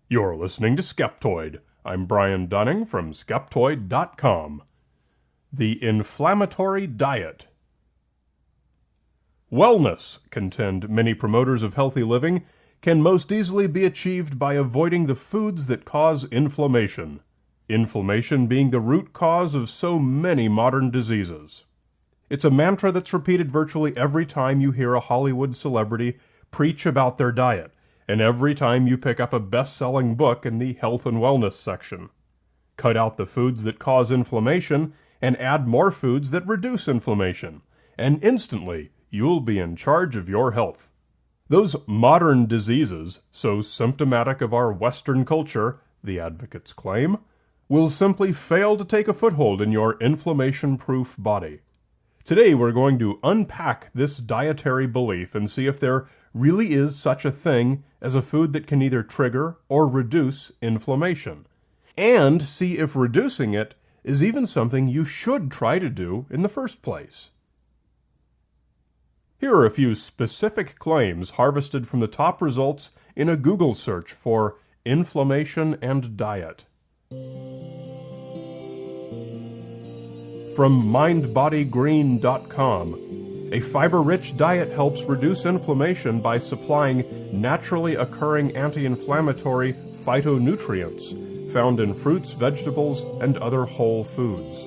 You're listening to Skeptoid. I'm Brian Dunning from Skeptoid.com. The Inflammatory Diet. Wellness, contend many promoters of healthy living, can most easily be achieved by avoiding the foods that cause inflammation. Inflammation being the root cause of so many modern diseases. It's a mantra that's repeated virtually every time you hear a Hollywood celebrity preach about their diet, and every time you pick up a best-selling book in the health and wellness section. Cut out the foods that cause inflammation and add more foods that reduce inflammation, and instantly you'll be in charge of your health. Those modern diseases, so symptomatic of our Western culture, the advocates claim, will simply fail to take a foothold in your inflammation-proof body. Today we're going to unpack this dietary belief and see if there really is such a thing as a food that can either trigger or reduce inflammation, and see if reducing it is even something you should try to do in the first place. Here are a few specific claims harvested from the top results in a Google search for inflammation and diet. From mindbodygreen.com, a fiber-rich diet helps reduce inflammation by supplying naturally occurring anti-inflammatory phytonutrients found in fruits, vegetables, and other whole foods.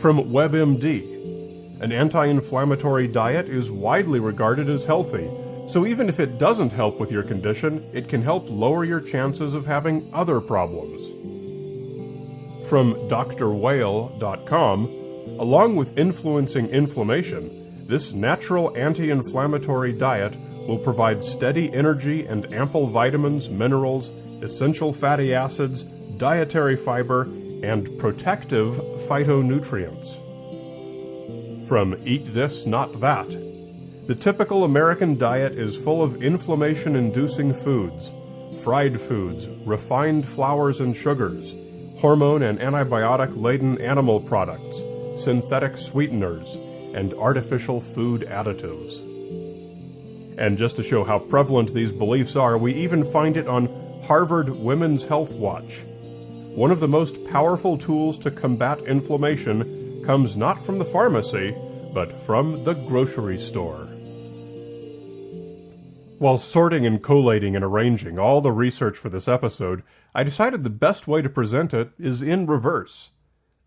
From WebMD, an anti-inflammatory diet is widely regarded as healthy, so even if it doesn't help with your condition, it can help lower your chances of having other problems. From drwhale.com, along with influencing inflammation, this natural anti-inflammatory diet will provide steady energy and ample vitamins, minerals, essential fatty acids, dietary fiber, and protective phytonutrients. From Eat This, Not That, the typical American diet is full of inflammation-inducing foods, fried foods, refined flours and sugars, hormone and antibiotic-laden animal products, synthetic sweeteners, and artificial food additives. And just to show how prevalent these beliefs are, we even find it on Harvard Women's Health Watch. One of the most powerful tools to combat inflammation comes not from the pharmacy, but from the grocery store. While sorting and collating and arranging all the research for this episode, I decided the best way to present it is in reverse.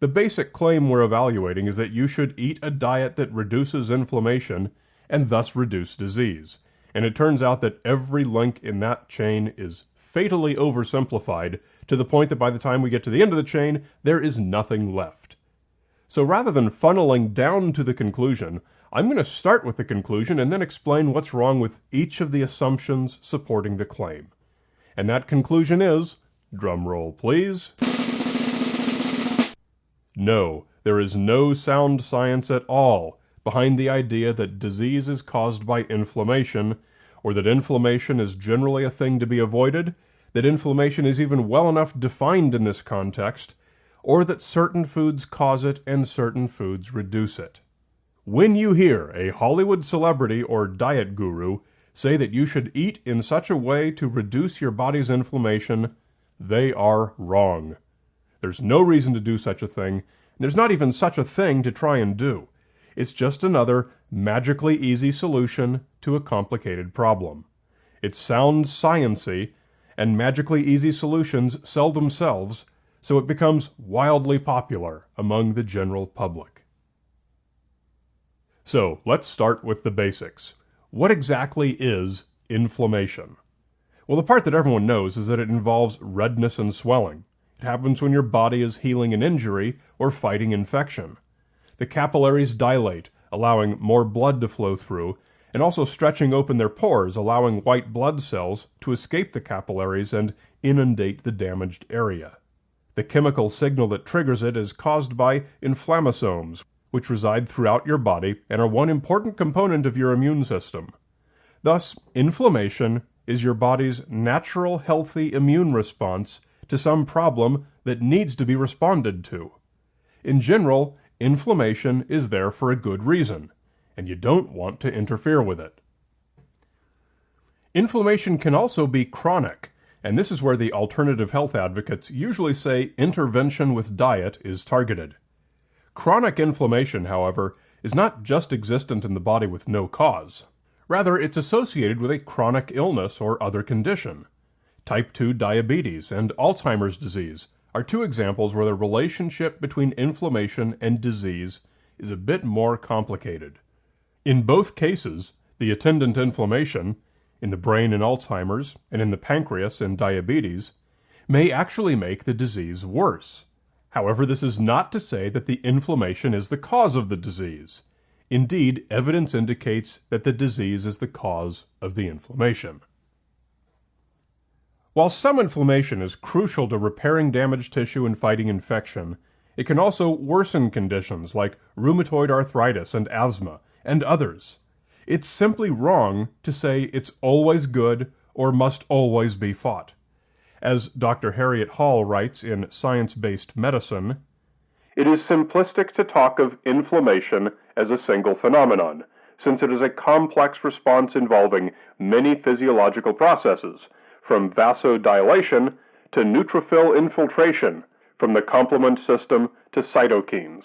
The basic claim we're evaluating is that you should eat a diet that reduces inflammation and thus reduce disease. And it turns out that every link in that chain is fatally oversimplified to the point that by the time we get to the end of the chain, there is nothing left. So rather than funneling down to the conclusion, I'm going to start with the conclusion and then explain what's wrong with each of the assumptions supporting the claim. And that conclusion is, drum roll please, no, there is no sound science at all behind the idea that disease is caused by inflammation, or that inflammation is generally a thing to be avoided, that inflammation is even well enough defined in this context, or that certain foods cause it and certain foods reduce it. When you hear a Hollywood celebrity or diet guru say that you should eat in such a way to reduce your body's inflammation, they are wrong. There's no reason to do such a thing, and there's not even such a thing to try and do. It's just another magically easy solution to a complicated problem. It sounds science-y, and magically easy solutions sell themselves, so it becomes wildly popular among the general public. So, let's start with the basics. What exactly is inflammation? Well, the part that everyone knows is that it involves redness and swelling. It happens when your body is healing an injury or fighting infection. The capillaries dilate, allowing more blood to flow through, and also stretching open their pores, allowing white blood cells to escape the capillaries and inundate the damaged area. The chemical signal that triggers it is caused by inflammasomes, which reside throughout your body and are one important component of your immune system. Thus, inflammation is your body's natural, healthy immune response to some problem that needs to be responded to. In general, inflammation is there for a good reason, and you don't want to interfere with it. Inflammation can also be chronic, And this is where the alternative health advocates usually say intervention with diet is targeted. Chronic inflammation, however, is not just existent in the body with no cause. Rather, it's associated with a chronic illness or other condition. Type 2 diabetes and Alzheimer's disease are two examples where the relationship between inflammation and disease is a bit more complicated. In both cases, the attendant inflammation, in the brain in Alzheimer's and in the pancreas in diabetes, may actually make the disease worse. However, this is not to say that the inflammation is the cause of the disease. Indeed, evidence indicates that the disease is the cause of the inflammation. While some inflammation is crucial to repairing damaged tissue and fighting infection, it can also worsen conditions like rheumatoid arthritis and asthma, and others. It's simply wrong to say it's always good or must always be fought. As Dr. Harriet Hall writes in Science-Based Medicine, "It is simplistic to talk of inflammation as a single phenomenon, since it is a complex response involving many physiological processes, from vasodilation to neutrophil infiltration, from the complement system to cytokines.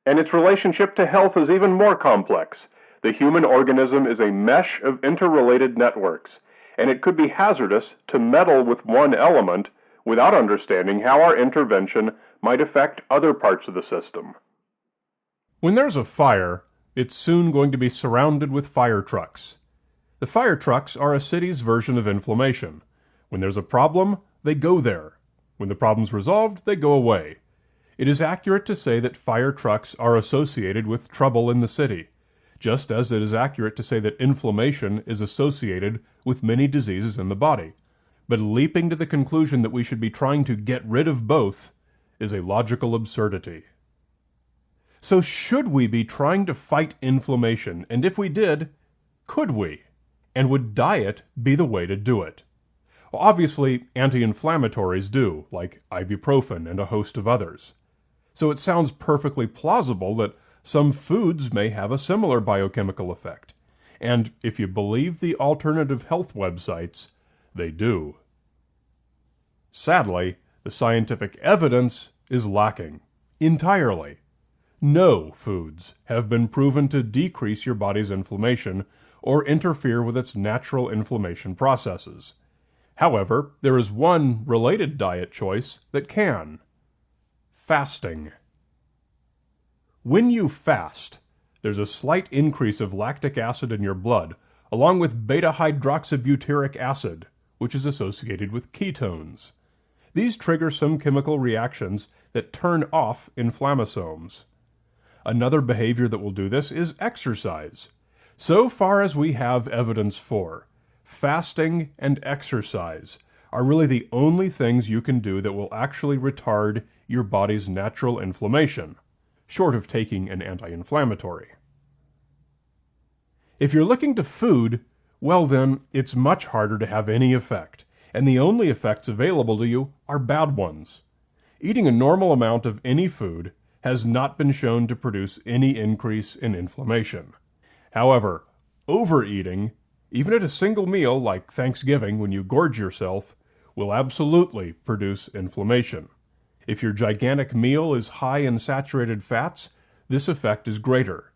And its relationship to health is even more complex. The human organism is a mesh of interrelated networks, and it could be hazardous to meddle with one element without understanding how our intervention might affect other parts of the system." When there's a fire, it's soon going to be surrounded with fire trucks. The fire trucks are a city's version of inflammation. When there's a problem, they go there. When the problem's resolved, they go away. It is accurate to say that fire trucks are associated with trouble in the city, just as it is accurate to say that inflammation is associated with many diseases in the body. But leaping to the conclusion that we should be trying to get rid of both is a logical absurdity. So should we be trying to fight inflammation? And if we did, could we? And would diet be the way to do it? Well, obviously, anti-inflammatories do, like ibuprofen and a host of others. So it sounds perfectly plausible that some foods may have a similar biochemical effect. And if you believe the alternative health websites, they do. Sadly, the scientific evidence is lacking entirely. No foods have been proven to decrease your body's inflammation or interfere with its natural inflammation processes. However, there is one related diet choice that can: fasting. When you fast, there's a slight increase of lactic acid in your blood, along with beta-hydroxybutyric acid, which is associated with ketones. These trigger some chemical reactions that turn off inflammasomes. Another behavior that will do this is exercise. So far as we have evidence for, fasting and exercise are really the only things you can do that will actually retard your body's natural inflammation, short of taking an anti-inflammatory. If you're looking to food, well then, it's much harder to have any effect, and the only effects available to you are bad ones. Eating a normal amount of any food has not been shown to produce any increase in inflammation. However, overeating, even at a single meal like Thanksgiving when you gorge yourself, will absolutely produce inflammation. If your gigantic meal is high in saturated fats, this effect is greater.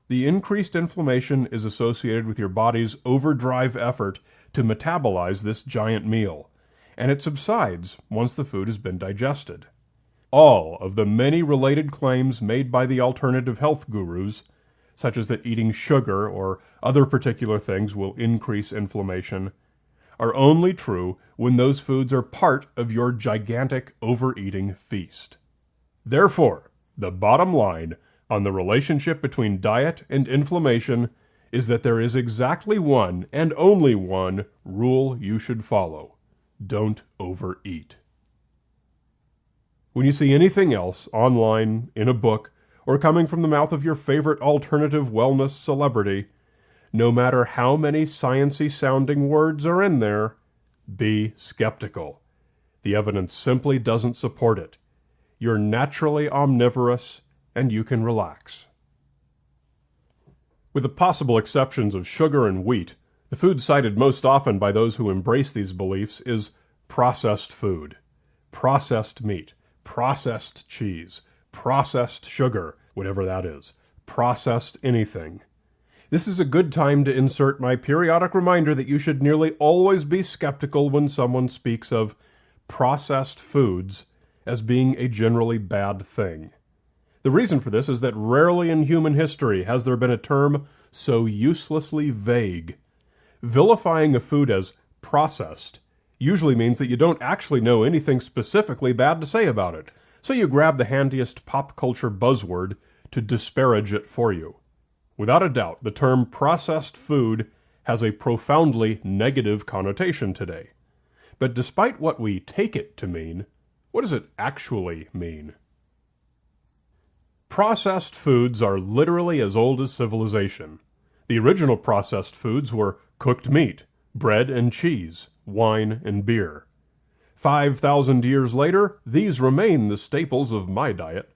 The increased inflammation is associated with your body's overdrive effort to metabolize this giant meal, and it subsides once the food has been digested. All of the many related claims made by the alternative health gurus, such as that eating sugar or other particular things will increase inflammation, are only true when those foods are part of your gigantic overeating feast. Therefore, the bottom line on the relationship between diet and inflammation is that there is exactly one and only one rule you should follow: don't overeat. When you see anything else online, in a book, or coming from the mouth of your favorite alternative wellness celebrity, no matter how many sciencey sounding words are in there, be skeptical. The evidence simply doesn't support it. You're naturally omnivorous, and you can relax. With the possible exceptions of sugar and wheat, the food cited most often by those who embrace these beliefs is processed food, processed meat, processed cheese, processed sugar, whatever that is, processed anything. This is a good time to insert my periodic reminder that you should nearly always be skeptical when someone speaks of processed foods as being a generally bad thing. The reason for this is that rarely in human history has there been a term so uselessly vague. Vilifying a food as processed usually means that you don't actually know anything specifically bad to say about it, so you grab the handiest pop culture buzzword to disparage it for you. Without a doubt, the term processed food has a profoundly negative connotation today. But despite what we take it to mean, what does it actually mean? Processed foods are literally as old as civilization. The original processed foods were cooked meat, bread and cheese, wine and beer. 5,000 years later, these remain the staples of my diet.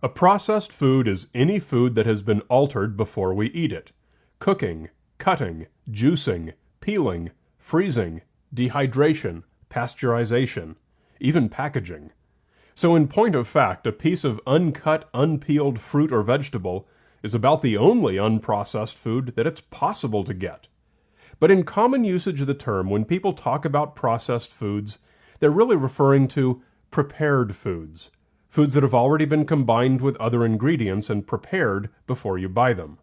A processed food is any food that has been altered before we eat it. Cooking, cutting, juicing, peeling, freezing, dehydration, pasteurization, even packaging. So in point of fact, a piece of uncut, unpeeled fruit or vegetable is about the only unprocessed food that it's possible to get. But in common usage of the term, when people talk about processed foods, they're really referring to prepared foods. Foods that have already been combined with other ingredients and prepared before you buy them.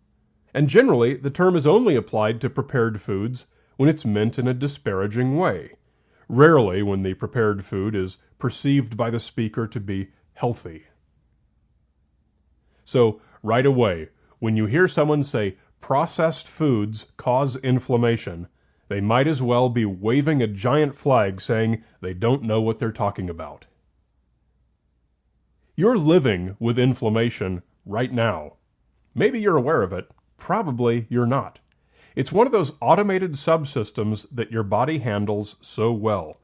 And generally, the term is only applied to prepared foods when it's meant in a disparaging way. Rarely when the prepared food is perceived by the speaker to be healthy. So, right away, when you hear someone say processed foods cause inflammation, they might as well be waving a giant flag saying they don't know what they're talking about. You're living with inflammation right now. Maybe you're aware of it, probably you're not. It's one of those automated subsystems that your body handles so well.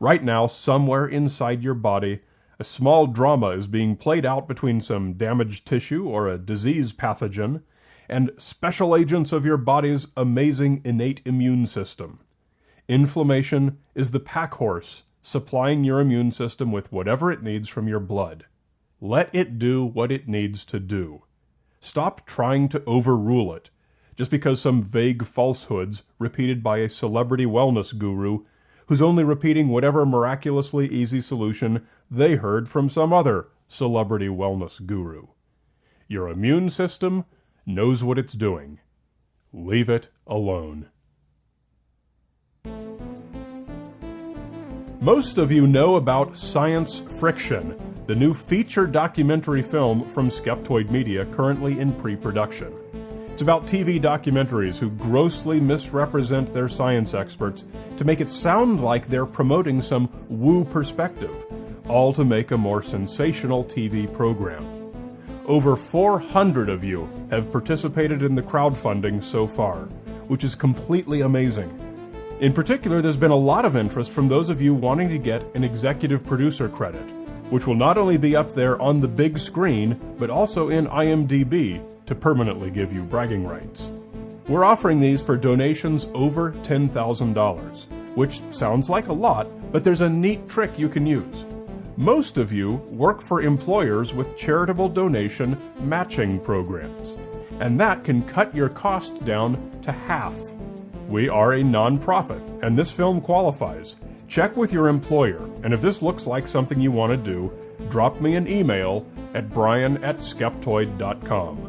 Right now, somewhere inside your body, a small drama is being played out between some damaged tissue or a disease pathogen and special agents of your body's amazing innate immune system. Inflammation is the pack horse supplying your immune system with whatever it needs from your blood. Let it do what it needs to do. Stop trying to overrule it, just because some vague falsehoods repeated by a celebrity wellness guru who's only repeating whatever miraculously easy solution they heard from some other celebrity wellness guru. Your immune system knows what it's doing. Leave it alone. Most of you know about Science Friction, the new feature documentary film from Skeptoid Media currently in pre-production. It's about TV documentaries who grossly misrepresent their science experts to make it sound like they're promoting some woo perspective, all to make a more sensational TV program. Over 400 of you have participated in the crowdfunding so far, which is completely amazing. In particular, there's been a lot of interest from those of you wanting to get an executive producer credit, which will not only be up there on the big screen, but also in IMDb to permanently give you bragging rights. We're offering these for donations over $10,000, which sounds like a lot, but there's a neat trick you can use. Most of you work for employers with charitable donation matching programs, and that can cut your cost down to half. We are a non-profit, and this film qualifies. Check with your employer, and if this looks like something you want to do, drop me an email at brian@skeptoid.com.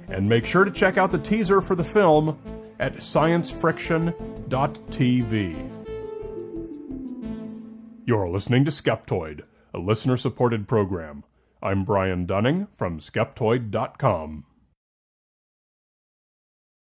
And make sure to check out the teaser for the film at sciencefriction.tv. You're listening to Skeptoid, a listener-supported program. I'm Brian Dunning from Skeptoid.com.